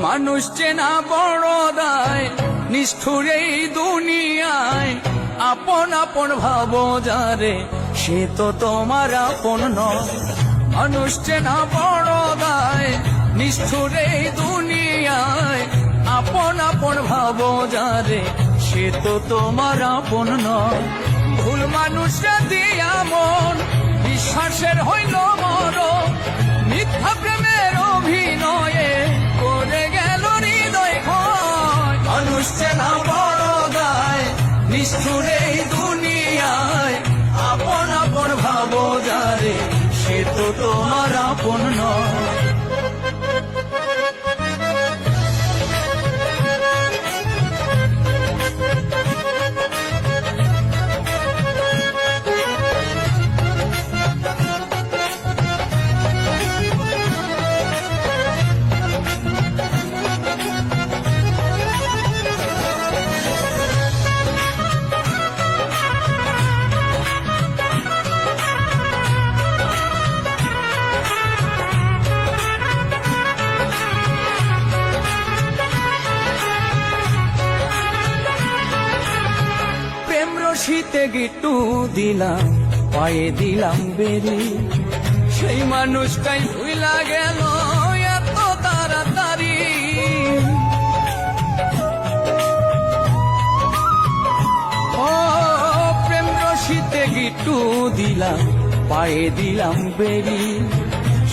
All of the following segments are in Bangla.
মানুষ চেনা বড় দায়, নিষ্ঠুর এই দুনিয়ায়। আপন আপন ভাবো যারে, সে তো তোমার আপন নয়। মানুষ চেনা বড় দায়, নিষ্ঠুর এই দুনিয়ায়। আপন আপন ভাবো যারে, সে তো তোমার আপন নয়। ভুল মানুষরা দিয়া মন, বিশ্বাসের হইল মরণ। মিথ্যা প্রেমের অভিনয়ে করে গেল হৃদয় ক্ষয়। মানুষ চেনা বড় দায়, নিষ্ঠুর এই দুনিয়ায়। আপন আপন ভাবো যারে, সে তো তোমার আপন নয়। শীতে গিট্টু দিলাম, পায়ে দিলাম বেরি। সেই মানুষটাই ভুইলা গেল এত তাড়াতাড়ি। ও প্রেম রশিতে গিট্টু দিলাম, পায়ে দিলাম বেরি।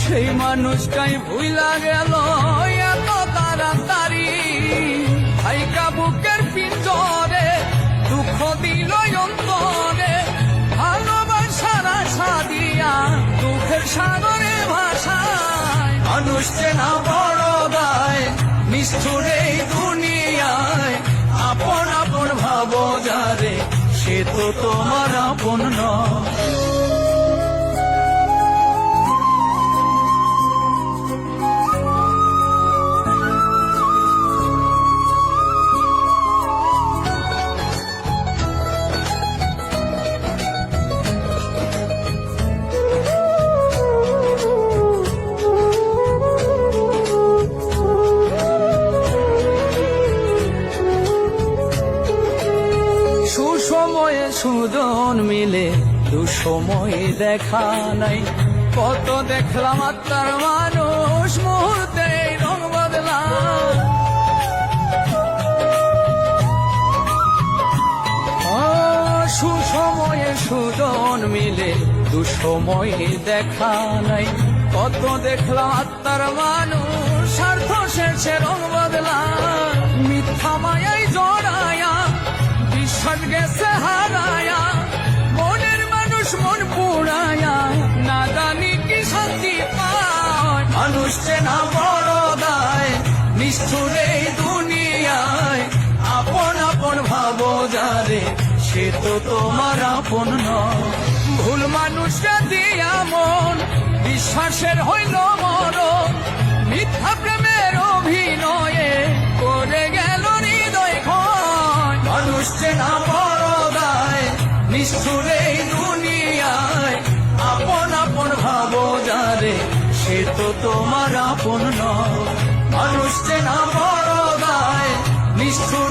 সেই মানুষটাই ভুইলা গেল এত তাড়াতাড়ি। হাইকা বুকের পিঞ্জরে দুঃখ দিল অন্তরে, ভালোবাসার আশা দিয়া দুঃখের সাগরে ভাষায়। মানুষ চেনা বড় দায়, নিষ্ঠুর এই দুনিয়ায়। আপন আপন ভাবো যারে, সে তো তোমার আপন নয়। সুসময়ে সুজন মিলে, দুঃসময়ে দেখা নাই। কত দেখলাম আত্মার মানুষ, মুহূর্তে রং বদলা। সুসময়ে সুজন মিলে, দুঃসময়ে দেখা নাই। কত দেখলাম আত্মার মানুষ, স্বার্থ শেষে রং বদলা। মিথ্যা মায়াই জড়ায়া, বিশ্বাস গেছে হারায়া। মনের মানুষ মন পুড়ায়া, না জানি কি শান্তি পায়। মানুষ চেনা বড় দায়, নিষ্ঠুর এই দুনিয়ায়। আপন আপন ভাবো যারে, সে তো তোমার আপন নয়। ভুল মানুষরা দিয়া মন, বিশ্বাসের হইল মরণ। মিথ্যা প্রেমের অভিনয়ে করে গেল হৃদয় ক্ষয়। মানুষ চেনা বড় দায়, নিষ্ঠুর এই দুনিয়ায়। আপন আপন ভাবো যারে, সে তো তোমার আপন নয়। মানুষ চেনা বড় দায়, নিষ্ঠুর